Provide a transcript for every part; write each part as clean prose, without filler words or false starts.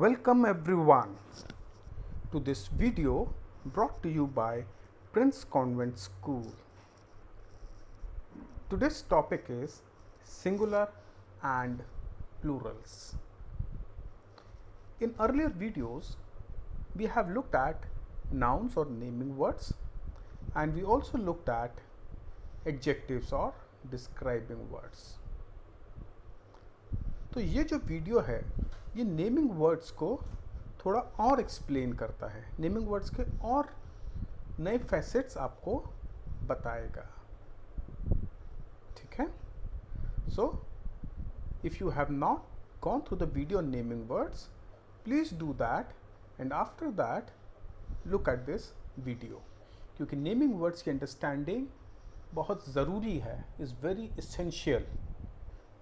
Welcome everyone to this video brought to you by Prince Convent School. Today's topic is singular and plurals. In earlier videos, we have looked at nouns or naming words, and we also looked at adjectives or describing words. तो ये जो video है ये naming words को थोड़ा और explain करता है, नेमिंग वर्ड्स के और नए फैसेट्स आपको बताएगा. ठीक है. So if you have not gone through the video naming words, please do that and after that look at this video, क्योंकि नेमिंग वर्ड्स की अंडरस्टैंडिंग बहुत ज़रूरी है, is very essential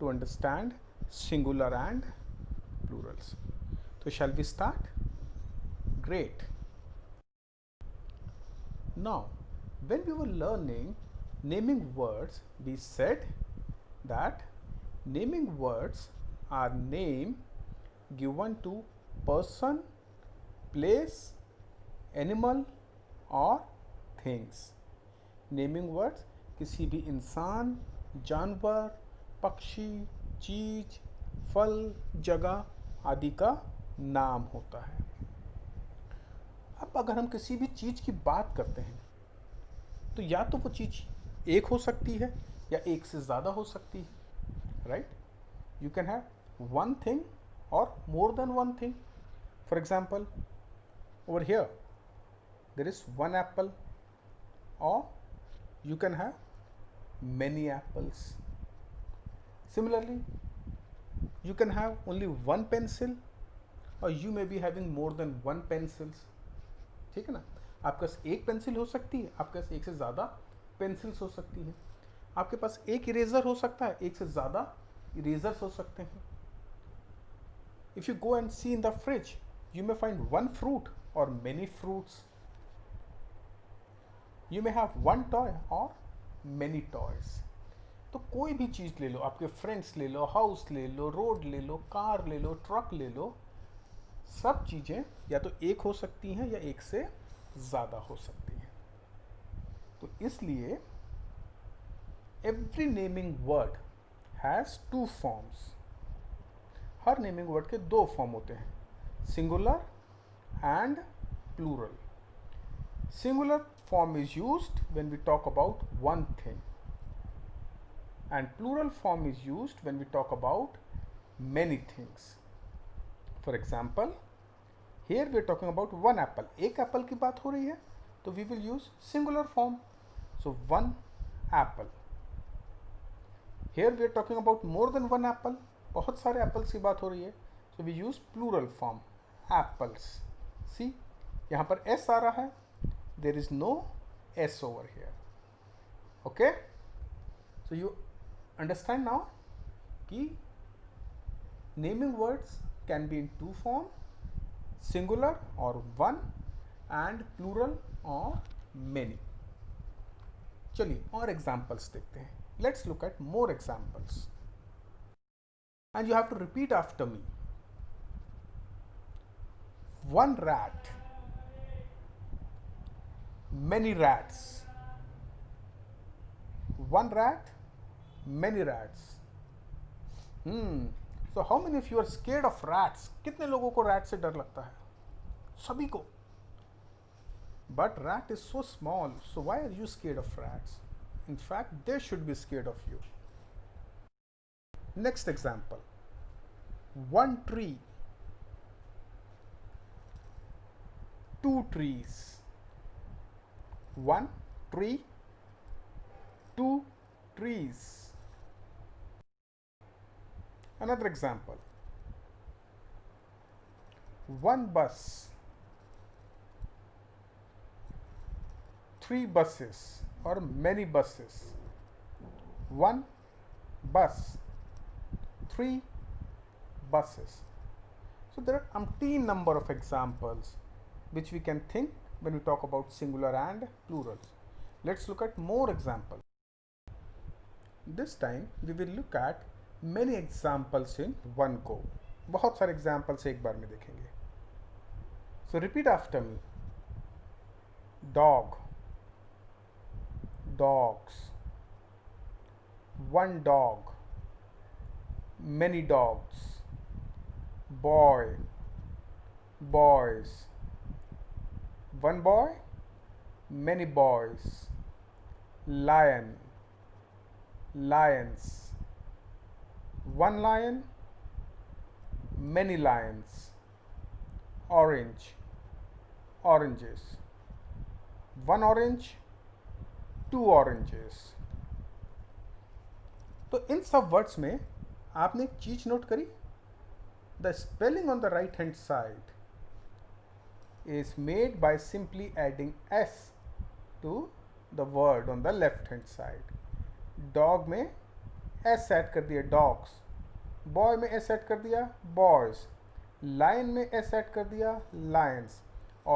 to understand singular and plurals. So shall we start? Great. Now, when we were learning naming words, we said that naming words are name given to person, place, animal or things. Naming words किसी भी इंसान, जानवर, पक्षी, चीज, फल, जगह आदि का नाम होता है. अब अगर हम किसी भी चीज की बात करते हैं तो या तो वो चीज एक हो सकती है या एक से ज्यादा हो सकती है. Right. You can have one thing or more than one thing. For example, over here there is one apple, और you can have many apples. Similarly, you can have only one pencil or you may be having more than one pencils. ठीक है ना. आपके पास एक pencil हो सकती है, आपके पास एक से ज़्यादा पेंसिल्स हो सकती है, आपके पास एक इरेजर हो सकता है, एक से ज़्यादा इरेजर्स हो सकते हैं. If you go and see in the fridge, you may find one fruit or many fruits. You may have one toy or many toys. तो कोई भी चीज़ ले लो, आपके फ्रेंड्स ले लो, हाउस ले लो, रोड ले लो, कार ले लो, ट्रक ले लो, सब चीज़ें या तो एक हो सकती हैं या एक से ज़्यादा हो सकती हैं. तो इसलिए every naming word has two forms. हर नेमिंग वर्ड के दो फॉर्म होते हैं, singular and plural. Singular form is used when we talk about one thing, and plural form is used when we talk about many things. For example, here we are talking about one apple. एक Apple की बात हो रही है तो we will use singular form, so one apple. Here we are talking about more than one apple. बहुत सारे apples की बात हो रही है, so we use plural form, apples. See, यहाँ पर s आ रहा है, there is no s over here. Okay, so you understand now कि naming words can be in two form, singular or one and plural or many. चलिए और examples देखते हैं. Let's look at more examples and you have to repeat after me. One rat, many rats. One rat, many rats. So how many of you are scared of rats? कितने लोगों को rat से डर लगता है? सभी को. But rat is so small, so why are you scared of rats? In fact, they should be scared of you. Next example. One tree, two trees. One tree, two trees. Another example. One bus, three buses or many buses. One bus, three buses. So there are umpteen number of examples which we can think when we talk about singular and plurals. Let's look at more examples. This time we will look at many examples in one go. बहुत सारे examples एक बार में देखेंगे. सो repeat after me. Dog, dogs, one dog, many dogs, boy, boys, one boy, many boys, lion, lions, one lion, many lions, orange, oranges, one orange, two oranges. तो इन सब words में आपने एक चीज नोट करी. The spelling on the right hand side is made by simply adding s to the word on the left hand side. Dog में s add कर दिया dogs, boy में s ऐड कर दिया boys, lion में s add कर दिया lions,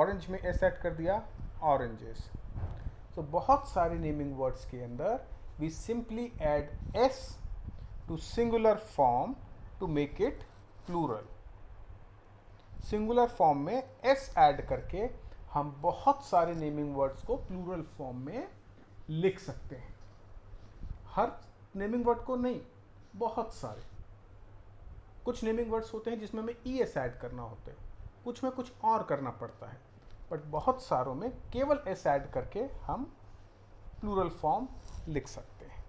orange में s ऐड कर दिया oranges. तो बहुत सारे नेमिंग वर्ड्स के अंदर we simply add s to singular form to make it plural. Singular form में एस ऐड करके हम बहुत सारे नेमिंग वर्ड्स को प्लूरल फॉर्म में लिख सकते हैं. हर नेमिंग वर्ड को नहीं, बहुत सारे. कुछ नेमिंग वर्ड्स होते हैं जिसमें हमें ई एस ऐड करना होता है, कुछ में कुछ और करना पड़ता है, बट बहुत सारों में केवल एस ऐड करके हम प्लूरल फॉर्म लिख सकते हैं.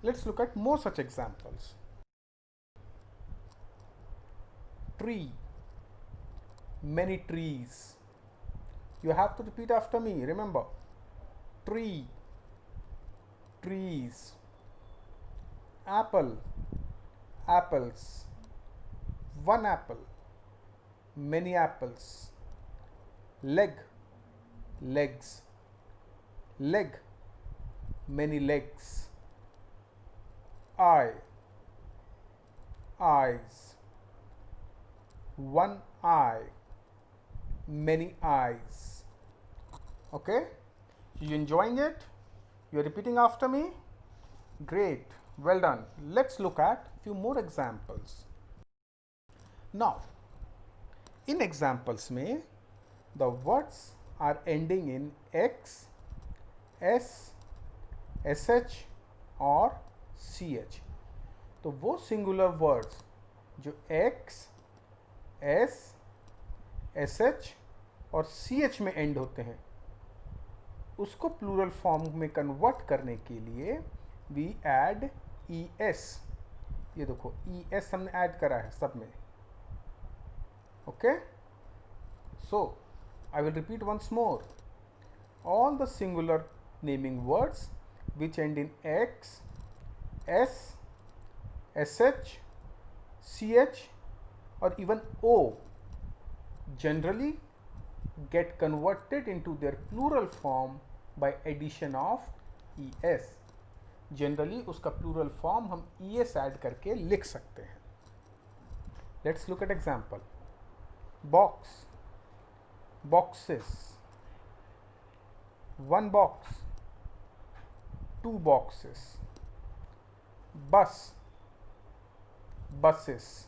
Let's look at more such examples. Tree, many trees. You have to repeat after me. Remember, tree, trees. Apple, apples. One apple, many apples. Leg, legs. Leg, many legs. Eye, eyes. One eye, many eyes. Okay, you enjoying it? You're repeating after me? Great, well done. Let's look at few more examples. Now, in examples में the words are ending in x, s, sh और ch. तो वो singular words जो x, s, sh और ch में and होते हैं, उसको प्लूरल फॉर्म में कन्वर्ट करने के लिए वी ऐड ई एस. ये देखो ई एस हमने ऐड करा है सब में. Okay, so I will repeat once more. All the singular naming words which end in x, s, s h, c h और even o generally get converted into their plural form by addition of es. Generally उसका plural form हम es add करके लिख सकते हैं. Let's look at example. Box, boxes. One box, two boxes. Bus, buses.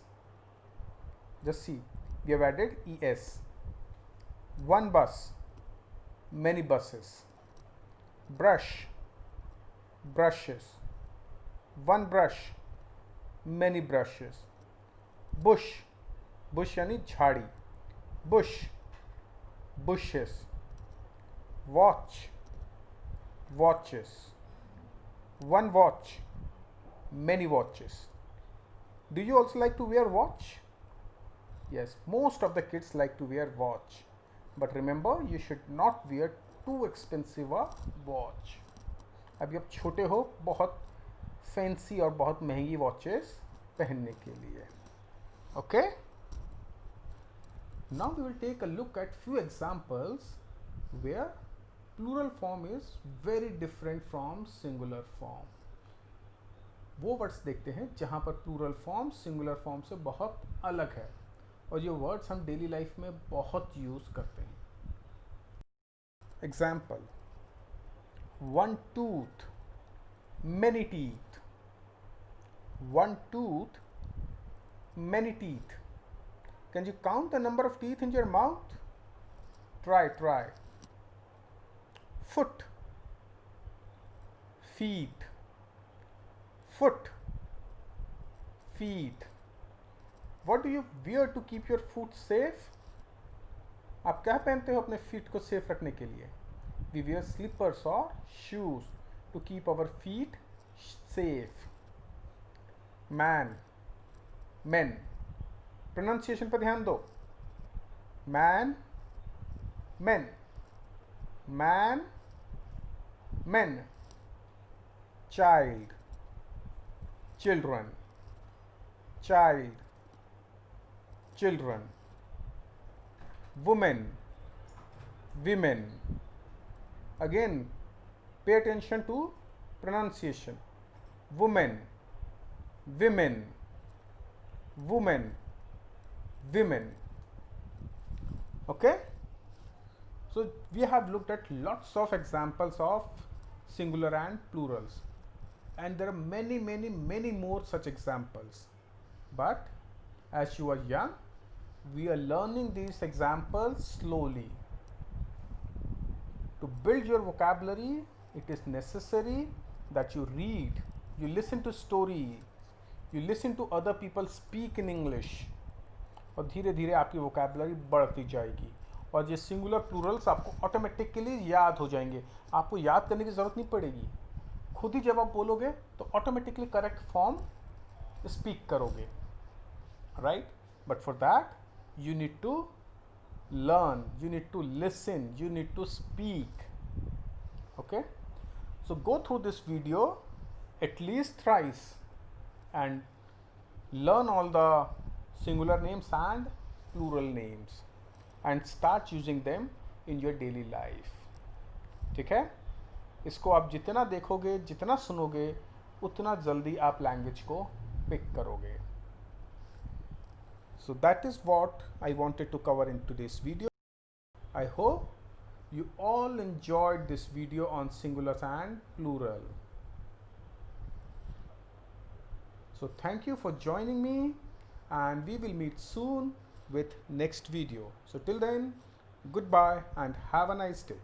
Just see, we have added es. One bus, many buses. Brush, brushes. One brush, many brushes. Bush, bush यानी झाड़ी. Bush, bushes. Watch, watches. One watch, many watches. Do you also like to wear watch? Yes, most of the kids like to wear watch. But remember, you should not wear too expensive a watch. अभी आप छोटे हो बहुत fancy और बहुत महंगी watches पहनने के लिए. Okay? Now we will take a look at few examples where plural form is very different from singular form. वो वर्ड्स देखते हैं जहाँ पर प्लूरल फॉर्म सिंगुलर फॉर्म से बहुत अलग है और ये वर्ड्स हम डेली लाइफ में बहुत यूज़ करते हैं. Example, one tooth, many teeth. One tooth, many teeth. Can you count the number of teeth in your mouth? Try. Foot, feet, foot, feet. What do you wear to keep your foot safe? आप क्या पहनते हो अपने feet को safe रखने के लिए? We wear slippers or shoes to keep our feet safe. Man, men. Pronunciation पर ध्यान दो. Man, men. Man, men. Child, children. Child, children. Woman, women. Again, pay attention to pronunciation. Woman, women, woman, women. Okay? So we have looked at lots of examples of singular and plurals, and there are many more such examples. But as you are young, we are learning these examples slowly. To build your vocabulary, it is necessary that you read, you listen to stories, you listen to other people speak in English, और धीरे धीरे आपकी vocabulary बढ़ती जाएगी और ये singular Plurals आपको automatically याद हो जाएंगे. आपको याद करने की ज़रूरत नहीं पड़ेगी. खुद ही जब आप बोलोगे तो ऑटोमेटिकली करेक्ट फॉर्म स्पीक करोगे, right? But for that you need to learn, you need to listen, you need to speak. Okay, so go through this video at least thrice and learn all the singular names and plural names and start using them in your daily life. ठीक है? इसको आप जितना देखोगे, जितना सुनोगे, उतना जल्दी आप लैंग्वेज को पिक करोगे. So that is what I wanted to cover in today's video. I hope you all enjoyed this video on singulars and plural. So thank you for joining me, and we will meet soon with next video. So till then, goodbye and have a nice day.